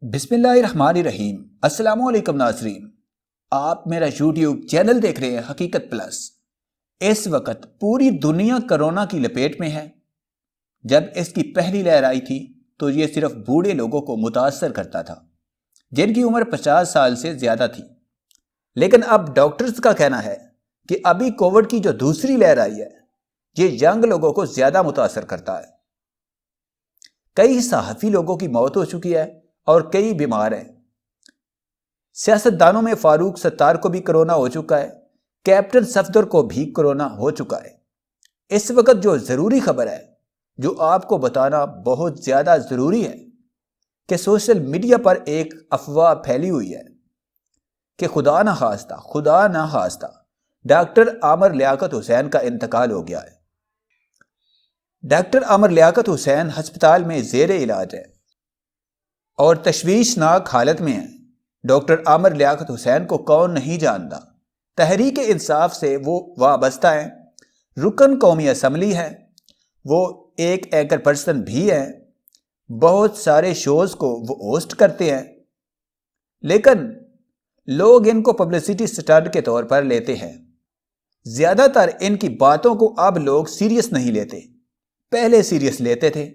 بسم اللہ الرحمن الرحیم۔ السلام علیکم ناظرین، آپ میرا یوٹیوب چینل دیکھ رہے ہیں حقیقت پلس۔ اس وقت پوری دنیا کرونا کی لپیٹ میں ہے۔ جب اس کی پہلی لہر آئی تھی تو یہ صرف بوڑھے لوگوں کو متاثر کرتا تھا جن کی عمر 50 سال سے زیادہ تھی، لیکن اب ڈاکٹرز کا کہنا ہے کہ ابھی کووڈ کی جو دوسری لہر آئی ہے یہ ینگ لوگوں کو زیادہ متاثر کرتا ہے۔ کئی صحافی لوگوں کی موت ہو چکی ہے اور کئی بیمار ہیں۔ سیاستدانوں میں فاروق ستار کو بھی کرونا ہو چکا ہے، کیپٹن صفدر کو بھی کرونا ہو چکا ہے۔ اس وقت جو ضروری خبر ہے، جو آپ کو بتانا بہت زیادہ ضروری ہے، کہ سوشل میڈیا پر ایک افواہ پھیلی ہوئی ہے کہ خدا نہ خواستہ ڈاکٹر عامر لیاقت حسین کا انتقال ہو گیا ہے۔ ڈاکٹر عامر لیاقت حسین ہسپتال میں زیر علاج ہے اور تشویشناک حالت میں ہیں۔ ڈاکٹر عامر لیاقت حسین کو کون نہیں جانتا؟ تحریک انصاف سے وہ وابستہ ہیں، رکن قومی اسمبلی ہے، وہ ایک اینکر پرسن بھی ہیں، بہت سارے شوز کو وہ ہوسٹ کرتے ہیں، لیکن لوگ ان کو پبلسٹی سٹنٹ کے طور پر لیتے ہیں۔ زیادہ تر ان کی باتوں کو اب لوگ سیریس نہیں لیتے، پہلے سیریس لیتے تھے،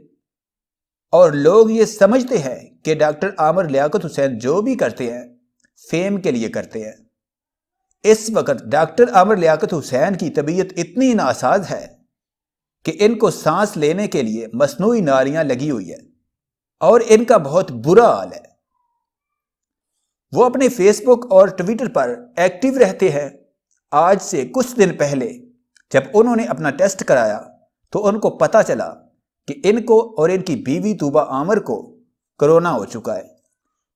اور لوگ یہ سمجھتے ہیں کہ ڈاکٹر عامر لیاقت حسین جو بھی کرتے ہیں فیم کے لیے کرتے ہیں۔ اس وقت ڈاکٹر عامر لیاقت حسین کی طبیعت اتنی ناساز ہے کہ ان کو سانس لینے کے لیے مصنوعی نالیاں لگی ہوئی ہیں اور ان کا بہت برا حال ہے۔ وہ اپنے فیس بک اور ٹویٹر پر ایکٹیو رہتے ہیں۔ آج سے کچھ دن پہلے جب انہوں نے اپنا ٹیسٹ کرایا تو ان کو پتہ چلا کہ ان کو اور ان کی بیوی طوبہ عامر کو کرونا ہو چکا ہے،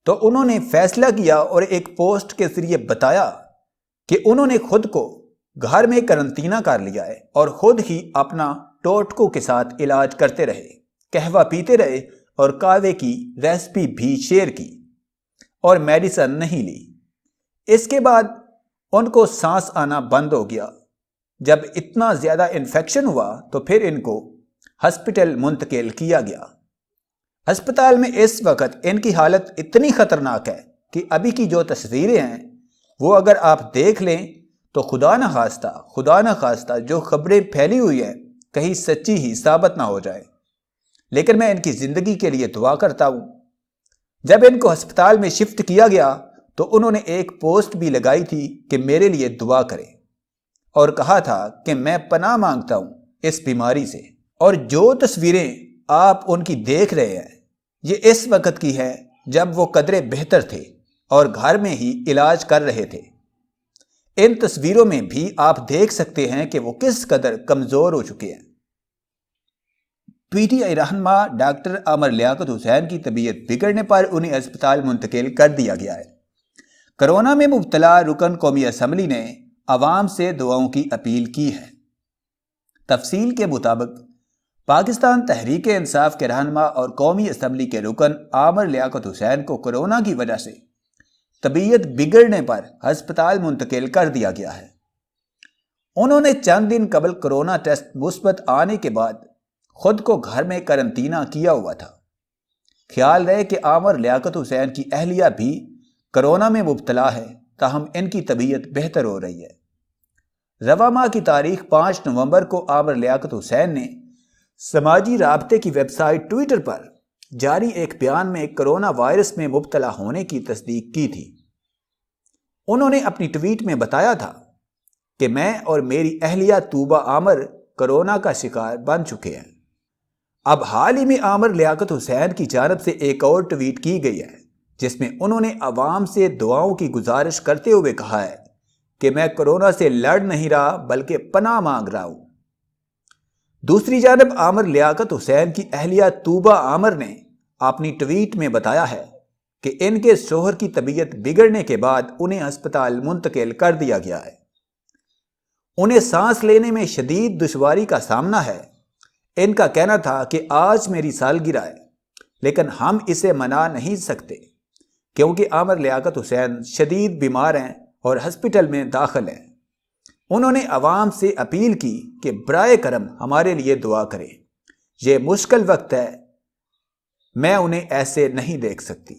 تو انہوں نے فیصلہ کیا اور ایک پوسٹ کے ذریعے بتایا کہ انہوں نے خود کو گھر میں قرنطینہ کر لیا ہے اور خود ہی اپنا ٹوٹکوں کے ساتھ علاج کرتے رہے، قہوہ پیتے رہے اور قہوے کی ریسپی بھی شیئر کی اور میڈیسن نہیں لی۔ اس کے بعد ان کو سانس آنا بند ہو گیا۔ جب اتنا زیادہ انفیکشن ہوا تو پھر ان کو ہسپتال منتقل کیا گیا۔ ہسپتال میں اس وقت ان کی حالت اتنی خطرناک ہے کہ ابھی کی جو تصویریں ہیں وہ اگر آپ دیکھ لیں تو خدا نہ خواستہ جو خبریں پھیلی ہوئی ہیں کہیں سچی ہی ثابت نہ ہو جائے، لیکن میں ان کی زندگی کے لیے دعا کرتا ہوں۔ جب ان کو ہسپتال میں شفٹ کیا گیا تو انہوں نے ایک پوسٹ بھی لگائی تھی کہ میرے لیے دعا کریں، اور کہا تھا کہ میں پناہ مانگتا ہوں اس بیماری سے۔ اور جو تصویریں آپ ان کی دیکھ رہے ہیں یہ اس وقت کی ہیں جب وہ قدرے بہتر تھے اور گھر میں ہی علاج کر رہے تھے۔ ان تصویروں میں بھی آپ دیکھ سکتے ہیں کہ وہ کس قدر کمزور ہو چکے ہیں۔ پی ٹی آئی رہنما ڈاکٹر عامر لیاقت حسین کی طبیعت بگڑنے پر انہیں اسپتال منتقل کر دیا گیا ہے۔ کرونا میں مبتلا رکن قومی اسمبلی نے عوام سے دعاؤں کی اپیل کی ہے۔ تفصیل کے مطابق پاکستان تحریک انصاف کے رہنما اور قومی اسمبلی کے رکن عامر لیاقت حسین کو کرونا کی وجہ سے طبیعت بگڑنے پر ہسپتال منتقل کر دیا گیا ہے۔ انہوں نے چند دن قبل کرونا ٹیسٹ مثبت آنے کے بعد خود کو گھر میں قرنطینہ کیا ہوا تھا۔ خیال رہے کہ عامر لیاقت حسین کی اہلیہ بھی کرونا میں مبتلا ہے، تاہم ان کی طبیعت بہتر ہو رہی ہے۔ رواں ماہ کی تاریخ 5 نومبر کو عامر لیاقت حسین نے سماجی رابطے کی ویب سائٹ ٹویٹر پر جاری ایک بیان میں کرونا وائرس میں مبتلا ہونے کی تصدیق کی تھی۔ انہوں نے اپنی ٹویٹ میں بتایا تھا کہ میں اور میری اہلیہ طوبہ عامر کرونا کا شکار بن چکے ہیں۔ اب حال ہی میں عامر لیاقت حسین کی جانب سے ایک اور ٹویٹ کی گئی ہے جس میں انہوں نے عوام سے دعاؤں کی گزارش کرتے ہوئے کہا ہے کہ میں کرونا سے لڑ نہیں رہا بلکہ پناہ مانگ رہا ہوں۔ دوسری جانب عامر لیاقت حسین کی اہلیہ طوبہ عامر نے اپنی ٹویٹ میں بتایا ہے کہ ان کے شوہر کی طبیعت بگڑنے کے بعد انہیں ہسپتال منتقل کر دیا گیا ہے۔ انہیں سانس لینے میں شدید دشواری کا سامنا ہے۔ ان کا کہنا تھا کہ آج میری سالگرہ ہے، لیکن ہم اسے منا نہیں سکتے کیونکہ عامر لیاقت حسین شدید بیمار ہیں اور ہسپتال میں داخل ہیں۔ انہوں نے عوام سے اپیل کی کہ برائے کرم ہمارے لیے دعا کریں، یہ مشکل وقت ہے، میں انہیں ایسے نہیں دیکھ سکتی۔